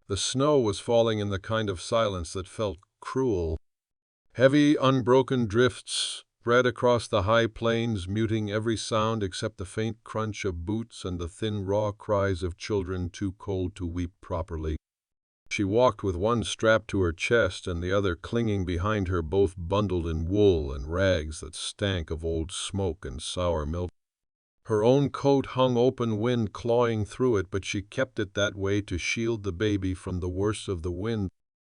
The snow was falling in the kind of silence that felt cruel. Heavy, unbroken drifts spread across the high plains, muting every sound except the faint crunch of boots and the thin, raw cries of children too cold to weep properly. She walked with one strapped to her chest and the other clinging behind her, both bundled in wool and rags that stank of old smoke and sour milk. Her own coat hung open, wind clawing through it, but she kept it that way to shield the baby from the worst of the wind.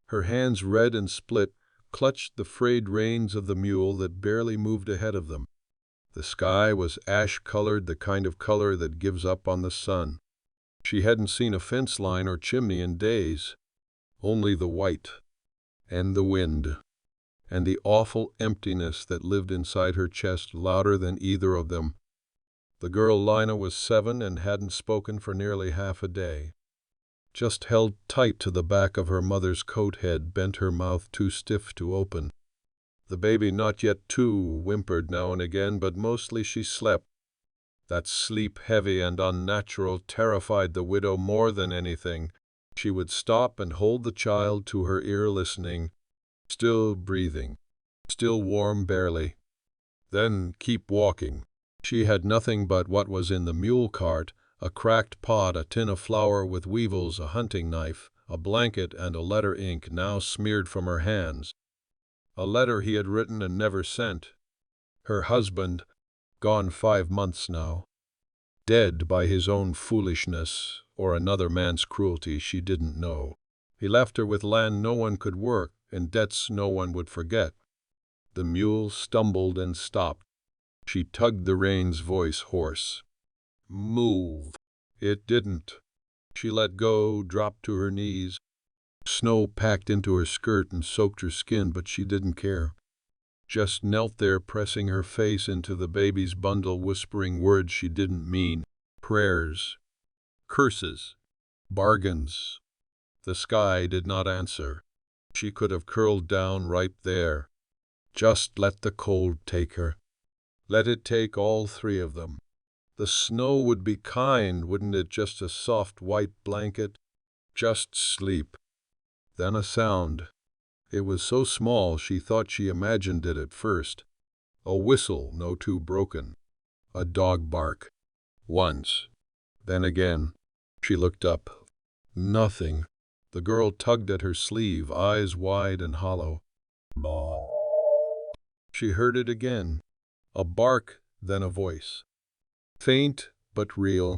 Her hands, red and split, clutched the frayed reins of the mule that barely moved ahead of them. The sky was ash-colored, the kind of color that gives up on the sun. She hadn't seen a fence line or chimney in days. Only the white, and the wind, and the awful emptiness that lived inside her chest louder than either of them. The girl Lina was 7 and hadn't spoken for nearly half a day. Just held tight to the back of her mother's coat, head bent, her mouth too stiff to open. The baby, not yet 2, whimpered now and again, but mostly she slept. That sleep, heavy and unnatural, terrified the widow more than anything. She would stop and hold the child to her ear, listening, still breathing, still warm barely. Then keep walking. She had nothing but what was in the mule cart: a cracked pot, a tin of flour with weevils, a hunting knife, a blanket, and a letter, ink now smeared from her hands. A letter he had written and never sent. Her husband, gone 5 months now. Dead by his own foolishness or another man's cruelty, she didn't know. He left her with land no one could work and debts no one would forget. The mule stumbled and stopped. She tugged the reins, voice hoarse. Move. It didn't. She let go, dropped to her knees. Snow packed into her skirt and soaked her skin, but she didn't care. Just knelt there, pressing her face into the baby's bundle, whispering words she didn't mean. Prayers. Curses. Bargains. The sky did not answer. She could have curled down right there. Just let the cold take her. Let it take all 3 of them. The snow would be kind, wouldn't it? Just a soft white blanket. Just sleep. Then a sound. It was so small she thought she imagined it at first. A whistle, no too broken. A dog bark. Once. Then again. She looked up. Nothing. The girl tugged at her sleeve, eyes wide and hollow. Bah. She heard it again. A bark, then a voice. Faint, but real.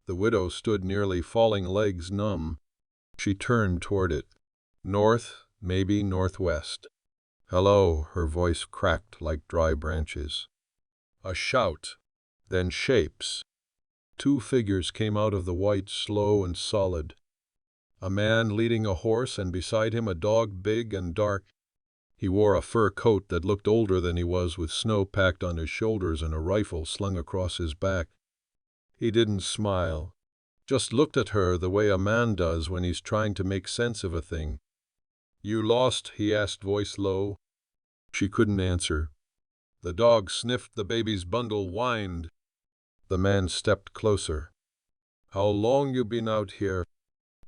The widow stood nearly falling, legs numb. She turned toward it. North, maybe northwest. Hello, her voice cracked like dry branches. A shout. Then shapes. 2 figures came out of the white, slow and solid. A man leading a horse, and beside him a dog, big and dark. He wore a fur coat that looked older than he was, with snow packed on his shoulders and a rifle slung across his back. He didn't smile, just looked at her the way a man does when he's trying to make sense of a thing. You lost? He asked, voice low. She couldn't answer. The dog sniffed the baby's bundle, whined. The man stepped closer. How long you been out here?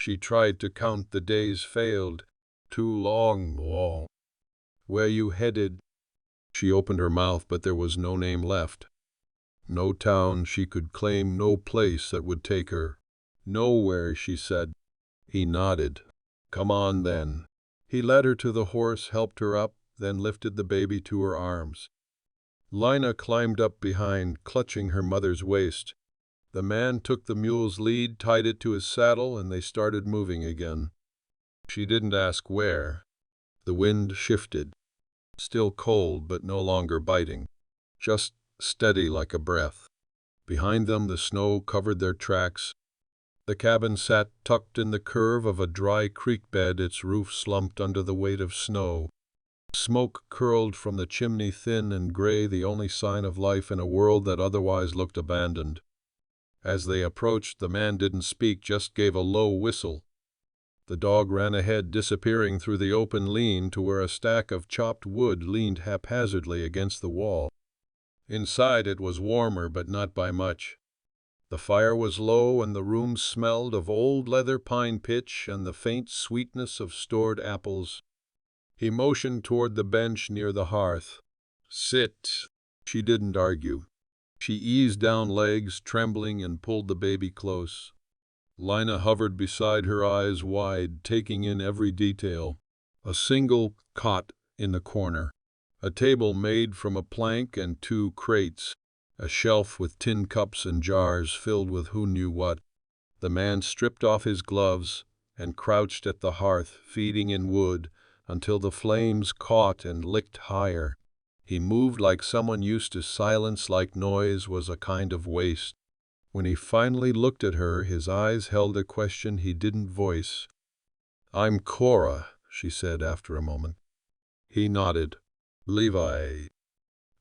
She tried to count the days, failed. Too long. Where you headed? She opened her mouth, but there was no name left. No town she could claim, no place that would take her. Nowhere, she said. He nodded. Come on, then. He led her to the horse, helped her up, then lifted the baby to her arms. Lina climbed up behind, clutching her mother's waist. The man took the mule's lead, tied it to his saddle, and they started moving again. She didn't ask where. The wind shifted. Still cold, but no longer biting. Just steady like a breath. Behind them the snow covered their tracks. The cabin sat tucked in the curve of a dry creek bed, its roof slumped under the weight of snow. Smoke curled from the chimney, thin and gray, the only sign of life in a world that otherwise looked abandoned. As they approached, the man didn't speak, just gave a low whistle. The dog ran ahead, disappearing through the open lean to where a stack of chopped wood leaned haphazardly against the wall. Inside it was warmer, but not by much. The fire was low, and the room smelled of old leather pine pitch and the faint sweetness of stored apples. He motioned toward the bench near the hearth. "Sit." She didn't argue. She eased down legs, trembling, and pulled the baby close. Lina hovered beside her, eyes wide, taking in every detail. A single cot in the corner, a table made from a plank and 2 crates, a shelf with tin cups and jars filled with who knew what. The man stripped off his gloves and crouched at the hearth, feeding in wood until the flames caught and licked higher. He moved like someone used to silence, like noise was a kind of waste. When he finally looked at her, his eyes held a question he didn't voice. "I'm Cora," she said after a moment. He nodded. "Levi."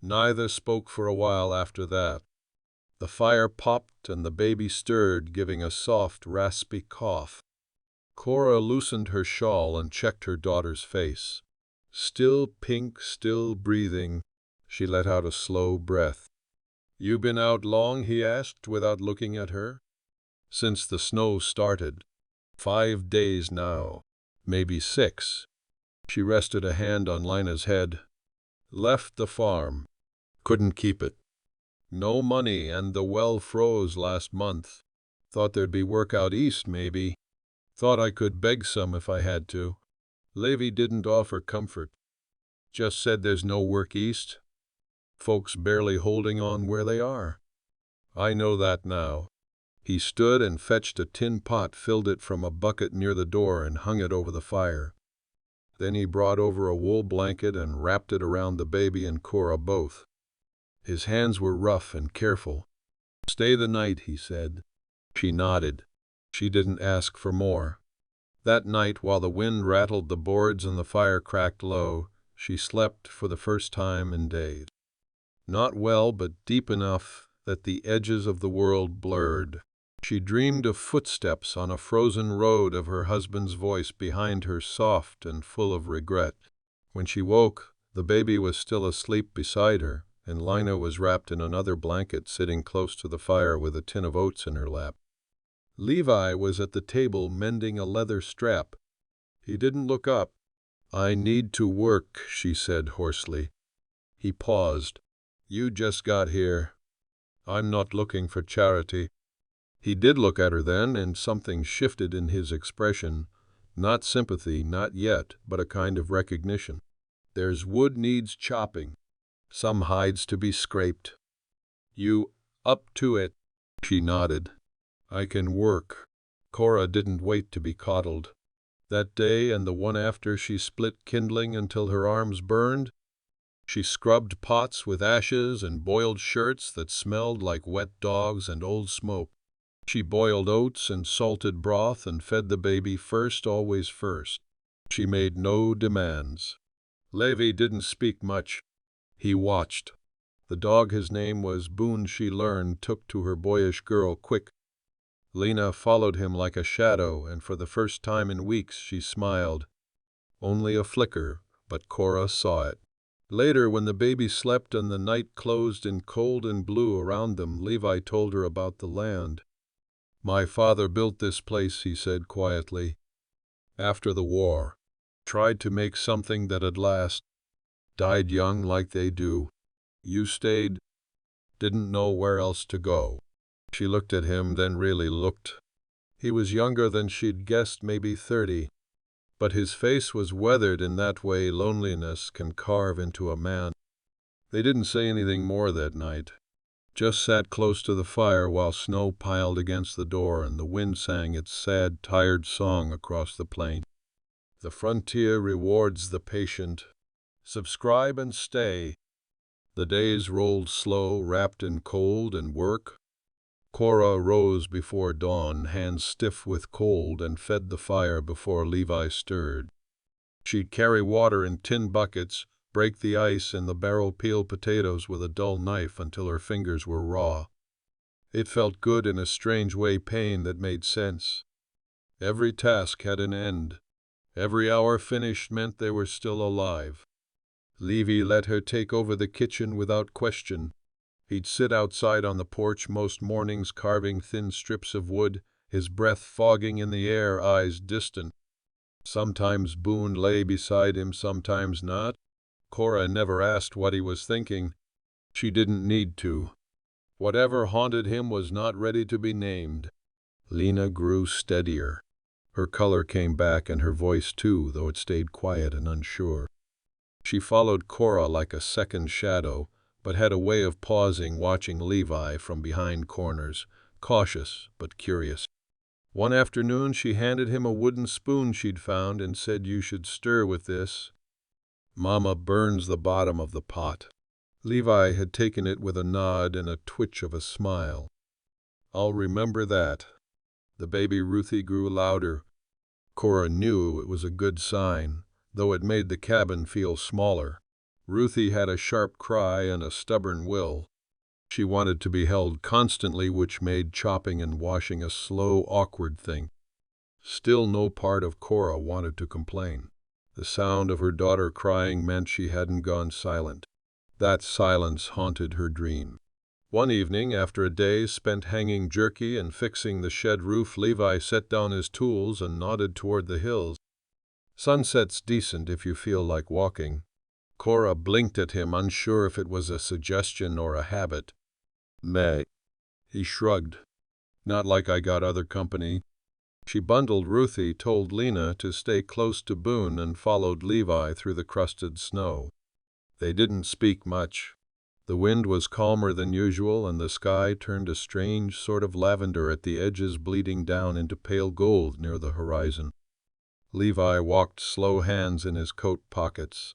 Neither spoke for a while after that. The fire popped and the baby stirred, giving a soft, raspy cough. Cora loosened her shawl and checked her daughter's face. Still pink, still breathing, she let out a slow breath. "You been out long?" he asked, without looking at her. "Since the snow started. 5 days now. Maybe 6. She rested a hand on Lina's head. "Left the farm. Couldn't keep it. No money, and the well froze last month. Thought there'd be work out east, maybe. Thought I could beg some if I had to. Levi didn't offer comfort. Just said there's no work east. Folks barely holding on where they are. I know that now." He stood and fetched a tin pot, filled it from a bucket near the door, and hung it over the fire. Then he brought over a wool blanket and wrapped it around the baby and Cora both. His hands were rough and careful. "Stay the night," he said. She nodded. She didn't ask for more. That night, while the wind rattled the boards and the fire cracked low, she slept for the first time in days. Not well, but deep enough that the edges of the world blurred. She dreamed of footsteps on a frozen road, of her husband's voice behind her, soft and full of regret. When she woke, the baby was still asleep beside her, and Lina was wrapped in another blanket, sitting close to the fire with a tin of oats in her lap. Levi was at the table mending a leather strap. He didn't look up. "I need to work," she said hoarsely. He paused. "You just got here. I'm not looking for charity." He did look at her then, and something shifted in his expression. Not sympathy, not yet, but a kind of recognition. "There's wood needs chopping. Some hides to be scraped. You up to it?" She nodded. "I can work." Cora didn't wait to be coddled. That day and the one after, she split kindling until her arms burned. She scrubbed pots with ashes and boiled shirts that smelled like wet dogs and old smoke. She boiled oats and salted broth and fed the baby first, always first. She made no demands. Levi didn't speak much. He watched. The dog, his name was Boone, she learned, took to her boyish girl quick. Lina followed him like a shadow, and for the first time in weeks she smiled. Only a flicker, but Cora saw it. Later, when the baby slept and the night closed in cold and blue around them, Levi told her about the land. "My father built this place," he said quietly. "After the war. Tried to make something that'd last. Died young, like they do. You stayed. Didn't know where else to go." She looked at him, then really looked. He was younger than she'd guessed, maybe 30. But his face was weathered in that way loneliness can carve into a man. They didn't say anything more that night. Just sat close to the fire while snow piled against the door and the wind sang its sad, tired song across the plain. The frontier rewards the patient. Subscribe and stay. The days rolled slow, wrapped in cold and work. Cora rose before dawn, hands stiff with cold, and fed the fire before Levi stirred. She'd carry water in tin buckets, break the ice in the barrel, peel potatoes with a dull knife until her fingers were raw. It felt good in a strange way, pain that made sense. Every task had an end. Every hour finished meant they were still alive. Levi let her take over the kitchen without question. He'd sit outside on the porch most mornings carving thin strips of wood, his breath fogging in the air, eyes distant. Sometimes Boone lay beside him, sometimes not. Cora never asked what he was thinking. She didn't need to. Whatever haunted him was not ready to be named. Lena grew steadier. Her color came back, and her voice too, though it stayed quiet and unsure. She followed Cora like a second shadow, but had a way of pausing, watching Levi from behind corners, cautious but curious. One afternoon she handed him a wooden spoon she'd found and said, "You should stir with this. Mama burns the bottom of the pot." Levi had taken it with a nod and a twitch of a smile. "I'll remember that." The baby Ruthie grew louder. Cora knew it was a good sign, though it made the cabin feel smaller. Ruthie had a sharp cry and a stubborn will. She wanted to be held constantly, which made chopping and washing a slow, awkward thing. Still, no part of Cora wanted to complain. The sound of her daughter crying meant she hadn't gone silent. That silence haunted her dream. One evening, after a day spent hanging jerky and fixing the shed roof, Levi set down his tools and nodded toward the hills. "Sunset's decent if you feel like walking." Cora blinked at him, unsure if it was a suggestion or a habit. "May." He shrugged. "Not like I got other company." She bundled Ruthie, told Lena to stay close to Boone, and followed Levi through the crusted snow. They didn't speak much. The wind was calmer than usual, and the sky turned a strange sort of lavender at the edges, bleeding down into pale gold near the horizon. Levi walked slow, hands in his coat pockets,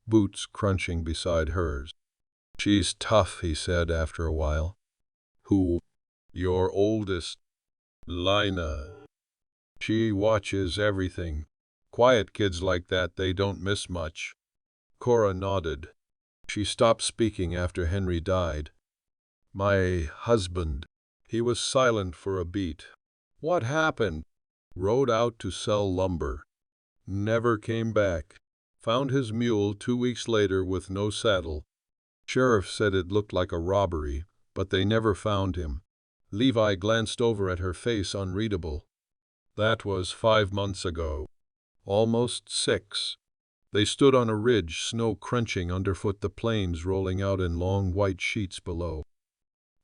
boots crunching beside hers. "She's tough," he said after a while. "Who?" "Your oldest." "Lina. She watches everything. Quiet kids like that, they don't miss much." Cora nodded. She stopped speaking after Henry died. "My husband." He was silent for a beat. "What happened?" "Rode out to sell lumber. Never came back. Found his mule 2 weeks later with no saddle. Sheriff said it looked like a robbery, but they never found him." Levi glanced over at her face, unreadable. "That was 5 months ago. Almost 6. They stood on a ridge, snow crunching underfoot, the plains rolling out in long white sheets below.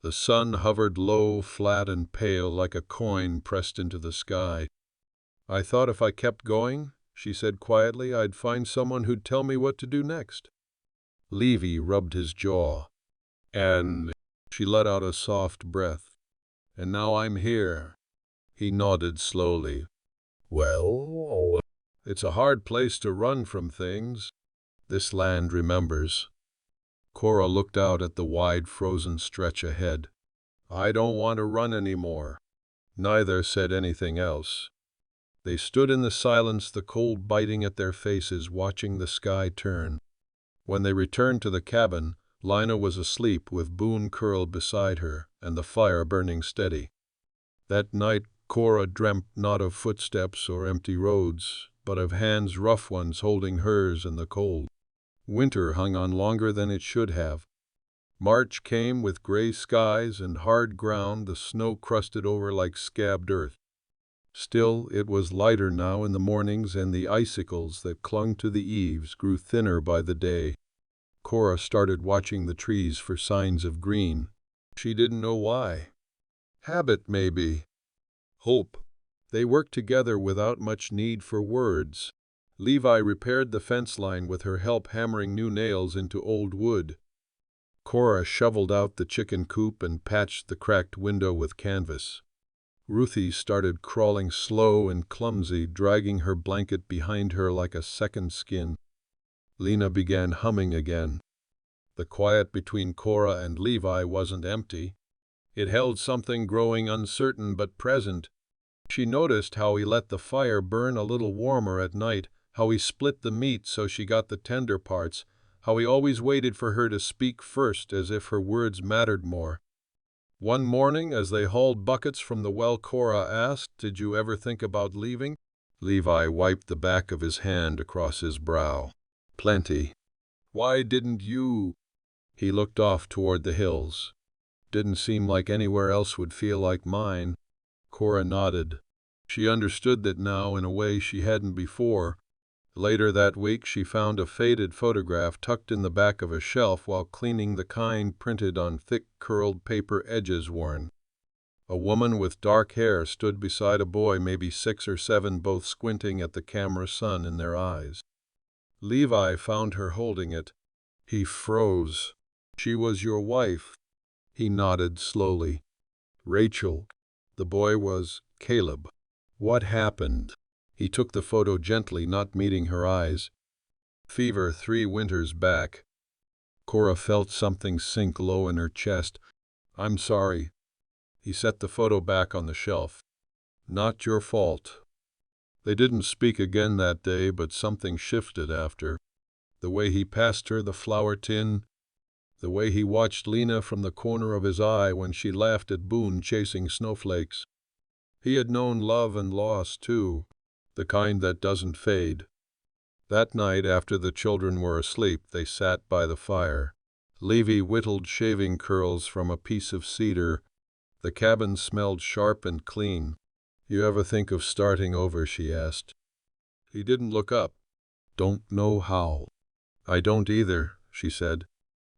The sun hovered low, flat and pale, like a coin pressed into the sky. "I thought if I kept going," she said quietly, "I'd find someone who'd tell me what to do next." Levi rubbed his jaw. "And—" She let out a soft breath. "And now I'm here." He nodded slowly. "Well, it's a hard place to run from things. This land remembers." Cora looked out at the wide frozen stretch ahead. "I don't want to run anymore." Neither said anything else. They stood in the silence, the cold biting at their faces, watching the sky turn. When they returned to the cabin, Lina was asleep with Boone curled beside her and the fire burning steady. That night Cora dreamt not of footsteps or empty roads, but of hands, rough ones, holding hers in the cold. Winter hung on longer than it should have. March came with gray skies and hard ground, the snow crusted over like scabbed earth. Still, it was lighter now in the mornings, and the icicles that clung to the eaves grew thinner by the day. Cora started watching the trees for signs of green. She didn't know why. Habit, maybe. Hope. They worked together without much need for words. Levi repaired the fence line with her help, hammering new nails into old wood. Cora shoveled out the chicken coop and patched the cracked window with canvas. Ruthie started crawling, slow and clumsy, dragging her blanket behind her like a second skin. Lena began humming again. The quiet between Cora and Levi wasn't empty. It held something growing, uncertain but present. She noticed how he let the fire burn a little warmer at night, how he split the meat so she got the tender parts, how he always waited for her to speak first, as if her words mattered more. One morning, as they hauled buckets from the well, Cora asked, "Did you ever think about leaving?" Levi wiped the back of his hand across his brow. "Plenty." "Why didn't you?" He looked off toward the hills. Didn't seem like anywhere else would feel like mine. Cora nodded. She understood that now in a way she hadn't before. Later that week she found a faded photograph tucked in the back of a shelf while cleaning, the kind printed on thick curled paper, edges worn. A woman with dark hair stood beside a boy, maybe 6 or 7, both squinting at the camera, sun in their eyes. Levi found her holding it. He froze. "She was your wife?" He nodded slowly. "Rachel." The boy was Caleb. "What happened?" He took the photo gently, not meeting her eyes. "Fever 3 winters back." Cora felt something sink low in her chest. "I'm sorry." He set the photo back on the shelf. "Not your fault." They didn't speak again that day, but something shifted after. The way he passed her the flour tin, the way he watched Lena from the corner of his eye when she laughed at Boone chasing snowflakes. He had known love and loss, too, the kind that doesn't fade. That night, after the children were asleep, they sat by the fire. Levi whittled shaving curls from a piece of cedar. The cabin smelled sharp and clean. "You ever think of starting over?" she asked. He didn't look up. "Don't know how." "I don't either," she said.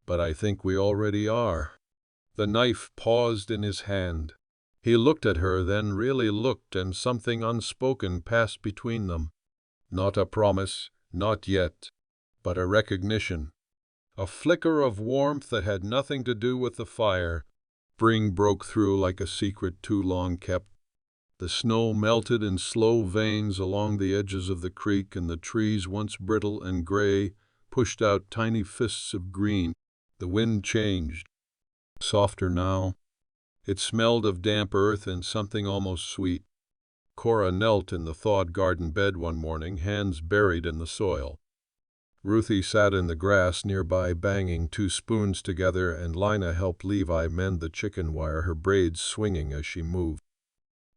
"But I think we already are." The knife paused in his hand. He looked at her, then really looked, and something unspoken passed between them. Not a promise, not yet, but a recognition. A flicker of warmth that had nothing to do with the fire. Spring broke through like a secret too long kept. The snow melted in slow veins along the edges of the creek, and the trees, once brittle and gray, pushed out tiny fists of green. The wind changed. Softer now. It smelled of damp earth and something almost sweet. Cora knelt in the thawed garden bed one morning, hands buried in the soil. Ruthie sat in the grass nearby, banging 2 spoons together, and Lina helped Levi mend the chicken wire, her braids swinging as she moved.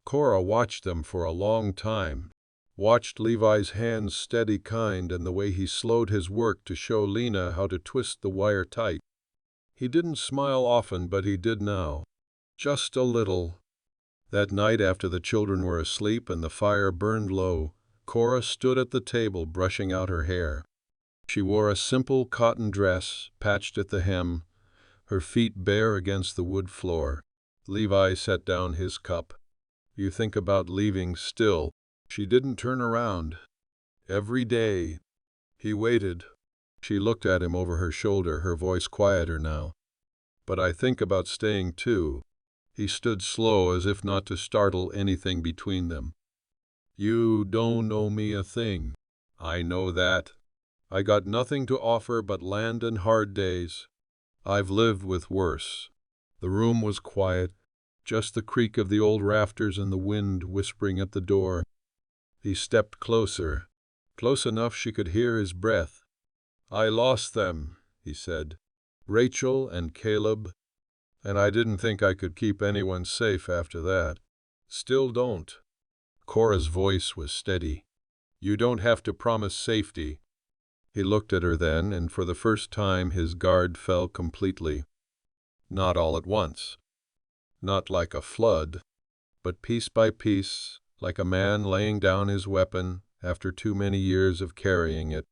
Cora watched them for a long time, watched Levi's hands steady, kind, and the way he slowed his work to show Lena how to twist the wire tight. He didn't smile often, but he did now. Just a little. That night, after the children were asleep and the fire burned low, Cora stood at the table brushing out her hair. She wore a simple cotton dress, patched at the hem, her feet bare against the wood floor. Levi set down his cup. "You think about leaving still?" She didn't turn around. "Every day." He waited. She looked at him over her shoulder, her voice quieter now. "But I think about staying too." He stood slow, as if not to startle anything between them. "You don't owe me a thing. I know that. I got nothing to offer but land and hard days. I've lived with worse." The room was quiet, just the creak of the old rafters and the wind whispering at the door. He stepped closer, close enough she could hear his breath. "I lost them," he said. "Rachel and Caleb. And I didn't think I could keep anyone safe after that. Still don't." Cora's voice was steady. "You don't have to promise safety." He looked at her then, and for the first time his guard fell completely. Not all at once. Not like a flood, but piece by piece, like a man laying down his weapon after too many years of carrying it.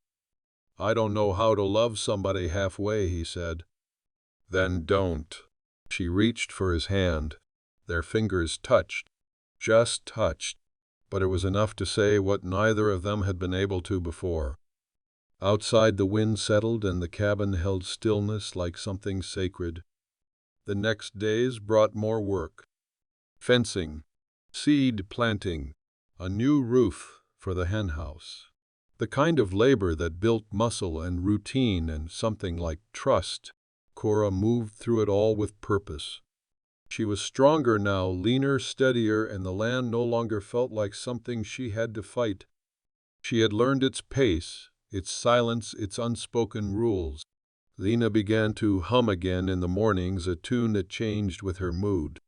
"I don't know how to love somebody halfway," he said. "Then don't." She reached for his hand. Their fingers touched, just touched, but it was enough to say what neither of them had been able to before. Outside, the wind settled and the cabin held stillness like something sacred. The next days brought more work. Fencing, seed planting, a new roof for the henhouse. The kind of labor that built muscle and routine and something like trust. Cora moved through it all with purpose. She was stronger now, leaner, steadier, and the land no longer felt like something she had to fight. She had learned its pace, its silence, its unspoken rules. Lena began to hum again in the mornings, a tune that changed with her mood.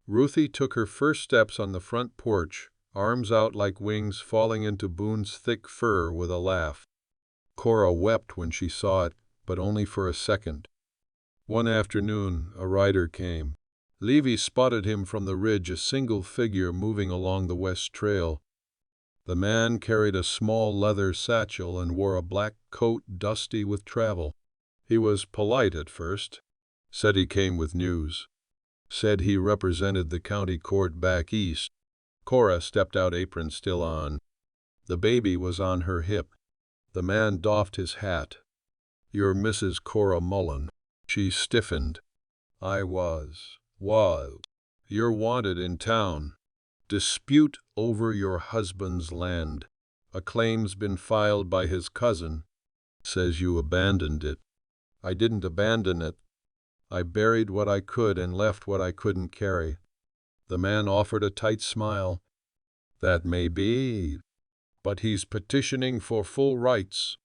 Ruthie took her first steps on the front porch, arms out like wings falling into Boone's thick fur, with a laugh. Cora wept when she saw it, but only for a second. One afternoon, a rider came. Levy spotted him from the ridge, a single figure moving along the west trail. The man carried a small leather satchel and wore a black coat dusty with travel. He was polite at first, said he came with news, said he represented the county court back east. Cora stepped out, apron still on. The baby was on her hip. The man doffed his hat. "You're Mrs. Cora Mullen." She stiffened. "I was. You're wanted in town. Dispute over your husband's land. A claim's been filed by his cousin. Says you abandoned it." "I didn't abandon it. I buried what I could and left what I couldn't carry." The man offered a tight smile. "That may be, but he's petitioning for full rights.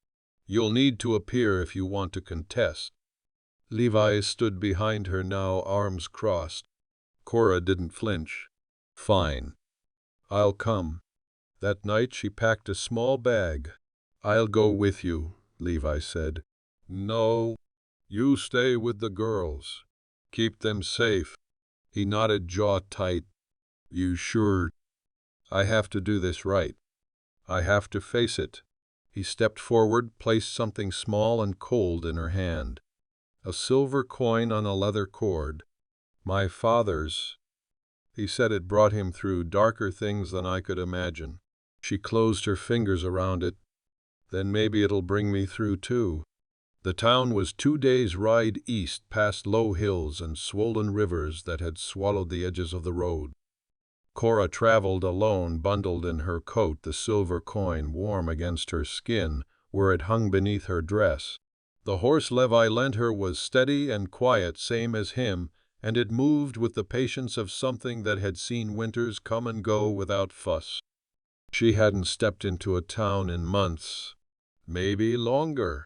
You'll need to appear if you want to contest." Levi stood behind her now, arms crossed. Cora didn't flinch. "Fine. I'll come." That night she packed a small bag. "I'll go with you," Levi said. "No. You stay with the girls. Keep them safe." He nodded, jaw tight. "You sure?" "I have to do this right. I have to face it." He stepped forward, placed something small and cold in her hand. A silver coin on a leather cord. "My father's." He said it brought him through darker things than I could imagine. She closed her fingers around it. "Then maybe it'll bring me through too." The town was 2 days' ride east, past low hills and swollen rivers that had swallowed the edges of the road. Cora traveled alone, bundled in her coat, the silver coin warm against her skin where it hung beneath her dress. The horse Levi lent her was steady and quiet, same as him, and it moved with the patience of something that had seen winters come and go without fuss. She hadn't stepped into a town in months, maybe longer.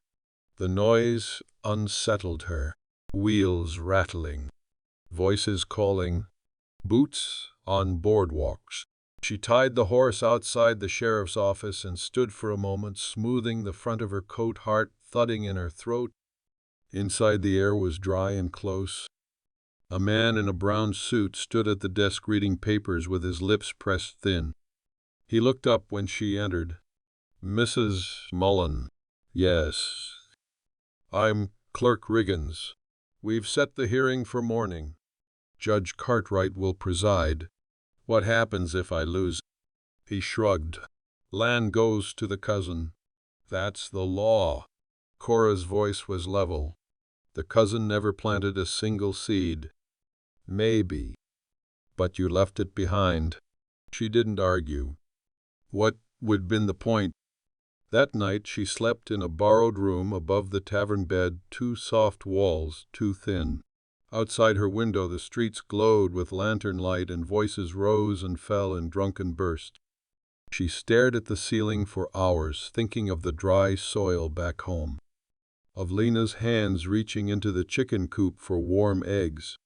The noise unsettled her. Wheels rattling, voices calling, boots on boardwalks. She tied the horse outside the sheriff's office and stood for a moment, smoothing the front of her coat, heart thudding in her throat. Inside, the air was dry and close. A man in a brown suit stood at the desk reading papers with his lips pressed thin. He looked up when she entered. "Mrs. Mullen." "Yes." "I'm Clerk Riggins. We've set the hearing for morning. Judge Cartwright will preside. What happens if I lose?" He shrugged. "Land goes to the cousin. That's the law." Cora's voice was level. "The cousin never planted a single seed." "Maybe. But you left it behind." She didn't argue. What would been the point? That night she slept in a borrowed room above the tavern bed, 2 soft walls, too thin. Outside her window the streets glowed with lantern light and voices rose and fell in drunken bursts. She stared at the ceiling for hours, thinking of the dry soil back home, of Lena's hands reaching into the chicken coop for warm eggs,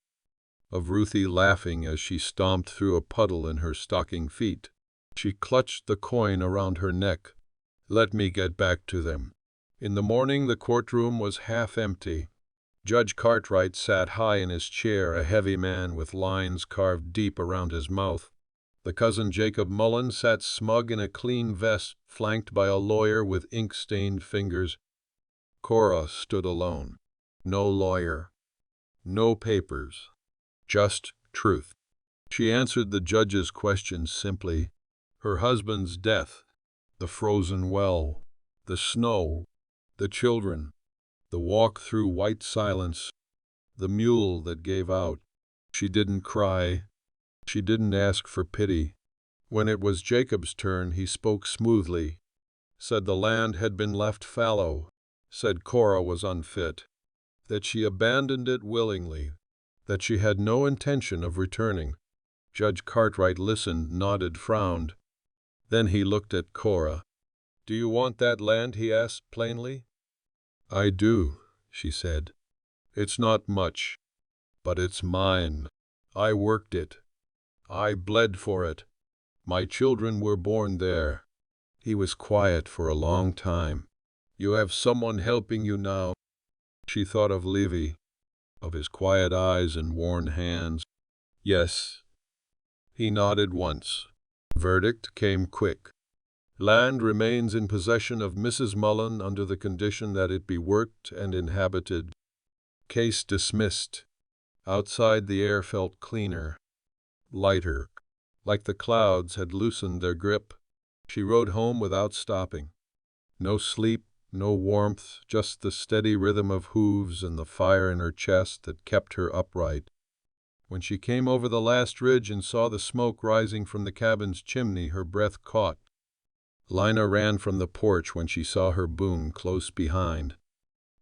of Ruthie laughing as she stomped through a puddle in her stocking feet. She clutched the coin around her neck. Let me get back to them. In the morning the courtroom was half empty. Judge Cartwright sat high in his chair, a heavy man with lines carved deep around his mouth. The cousin Jacob Mullen sat smug in a clean vest, flanked by a lawyer with ink-stained fingers. Cora stood alone. No lawyer, no papers, just truth. She answered the judge's questions simply. Her husband's death, the frozen well, the snow, the children, the walk through white silence, the mule that gave out. She didn't cry. She didn't ask for pity. When it was Jacob's turn, he spoke smoothly. Said the land had been left fallow. Said Cora was unfit. That she abandoned it willingly. That she had no intention of returning. Judge Cartwright listened, nodded, frowned. Then he looked at Cora. "Do you want that land?" he asked plainly. "I do," she said. "It's not much, but it's mine. I worked it. I bled for it. My children were born there." He was quiet for a long time. "You have someone helping you now?" She thought of Levy. of his quiet eyes and worn hands. Yes. He nodded once. Verdict came quick. Land remains in possession of Mrs. Mullen under the condition that it be worked and inhabited. Case dismissed. Outside the air felt cleaner, lighter, like the clouds had loosened their grip. She rode home without stopping. No sleep, no warmth, just the steady rhythm of hooves and the fire in her chest that kept her upright. When she came over the last ridge and saw the smoke rising from the cabin's chimney, her breath caught. Lina ran from the porch when she saw her Boone close behind.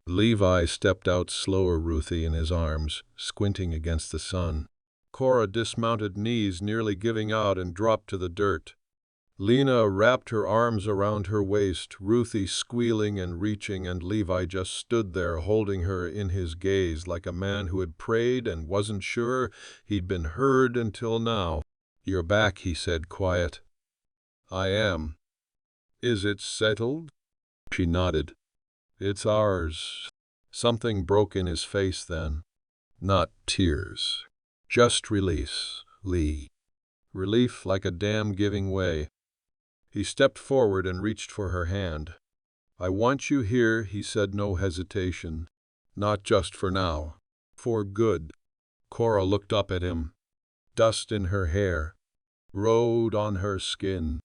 Levi stepped out slower, Ruthie in his arms, squinting against the sun. Cora dismounted, knees nearly giving out, and dropped to the dirt. Lina wrapped her arms around her waist, Ruthie squealing and reaching, and Levi just stood there holding her in his gaze like a man who had prayed and wasn't sure he'd been heard until now. "You're back," he said, quiet. "I am." "Is it settled?" She nodded. "It's ours." Something broke in his face then. Not tears. Just release, Lee. Relief like a dam giving way. He stepped forward and reached for her hand. "I want you here," he said, no hesitation. "Not just for now. For good." Cora looked up at him. Dust in her hair. Road on her skin.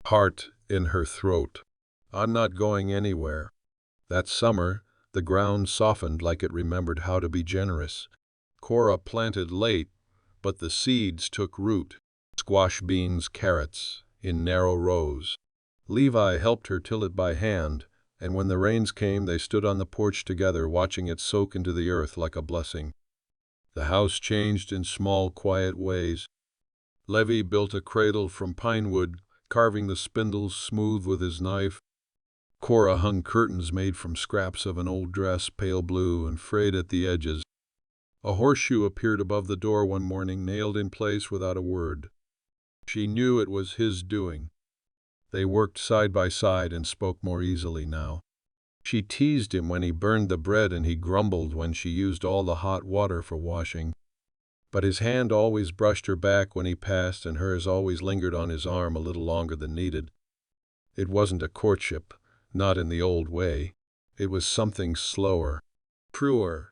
Heart in her throat. "I'm not going anywhere." That summer, the ground softened like it remembered how to be generous. Cora planted late, but the seeds took root. Squash beans, carrots, in narrow rows. Levi helped her till it by hand, and when the rains came they stood on the porch together, watching it soak into the earth like a blessing. The house changed in small, quiet ways. Levi built a cradle from pine wood, carving the spindles smooth with his knife. Cora hung curtains made from scraps of an old dress, pale blue and frayed at the edges. A horseshoe appeared above the door one morning, nailed in place without a word. She knew it was his doing. They worked side by side and spoke more easily now. She teased him when he burned the bread, and he grumbled when she used all the hot water for washing. But his hand always brushed her back when he passed, and hers always lingered on his arm a little longer than needed. It wasn't a courtship, not in the old way. It was something slower, truer,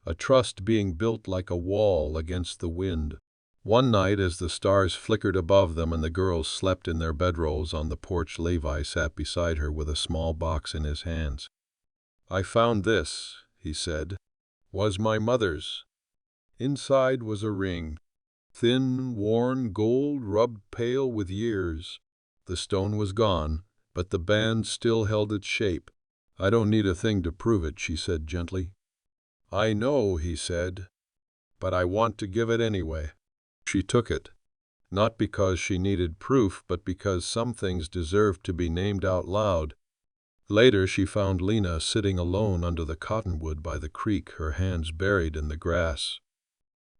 a trust being built like a wall against the wind. One night, as the stars flickered above them and the girls slept in their bedrolls on the porch, Levi sat beside her with a small box in his hands. "I found this," he said. "Was my mother's." Inside was a ring. Thin, worn gold, rubbed pale with years. The stone was gone, but the band still held its shape. "I don't need a thing to prove it," she said gently. "I know," he said, "but I want to give it anyway." She took it, not because she needed proof, but because some things deserved to be named out loud. Later she found Lina sitting alone under the cottonwood by the creek, her hands buried in the grass.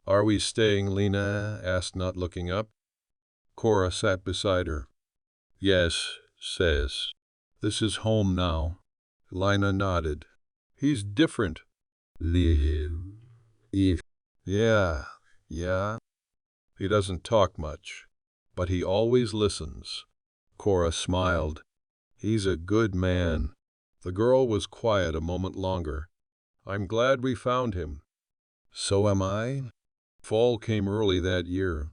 "Are we staying?" Lina asked, not looking up. Cora sat beside her. "Yes," says. "This is home now." Lina nodded. "He's different." Yeah. He doesn't talk much, but he always listens." Cora smiled. "He's a good man." The girl was quiet a moment longer. "I'm glad we found him." "So am I." Fall came early that year.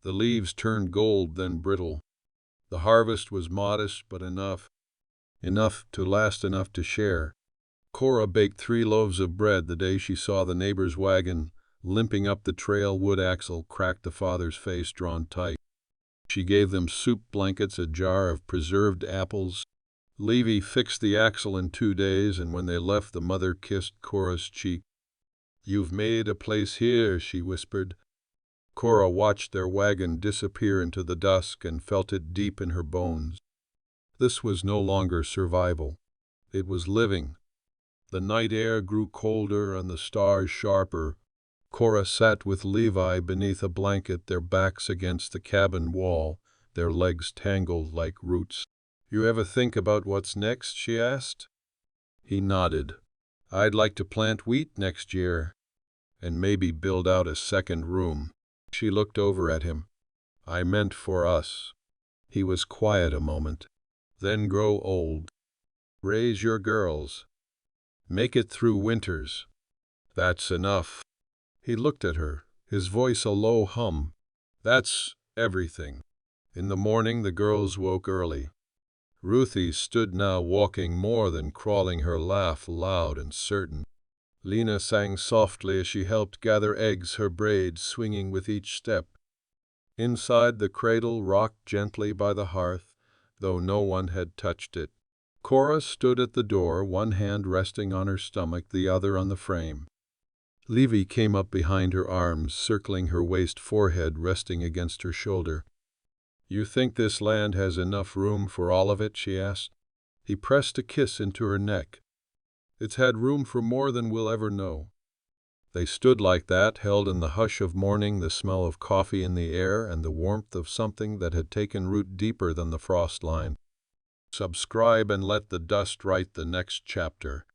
The leaves turned gold, then brittle. The harvest was modest, but enough to last, enough to share. Cora baked 3 loaves of bread the day she saw the neighbor's wagon limping up the trail. Wood axle cracked the father's face, drawn tight. She gave them soup blankets, a jar of preserved apples. Levi fixed the axle in 2 days, and when they left, the mother kissed Cora's cheek. "You've made a place here," she whispered. Cora watched their wagon disappear into the dusk and felt it deep in her bones. This was no longer survival. It was living. The night air grew colder and the stars sharper. Cora sat with Levi beneath a blanket, their backs against the cabin wall, their legs tangled like roots. "You ever think about what's next?" she asked. He nodded. "I'd like to plant wheat next year." and maybe build out a second room. She looked over at him. I meant for us. He was quiet a moment. Then grow old. Raise your girls. Make it through winters. That's enough. He looked at her, his voice a low hum. That's everything. In the morning the girls woke early. Ruthie stood now walking more than crawling, her laugh loud and certain. Lena sang softly as she helped gather eggs, her braids swinging with each step. Inside, the cradle rocked gently by the hearth, though no one had touched it. Cora stood at the door, one hand resting on her stomach, the other on the frame. Levy came up behind her, arms circling her waist, forehead resting against her shoulder. "You think this land has enough room for all of it?" she asked. He pressed a kiss into her neck. "It's had room for more than we'll ever know." They stood like that, held in the hush of morning, the smell of coffee in the air and the warmth of something that had taken root deeper than the frost line. Subscribe and let the dust write the next chapter.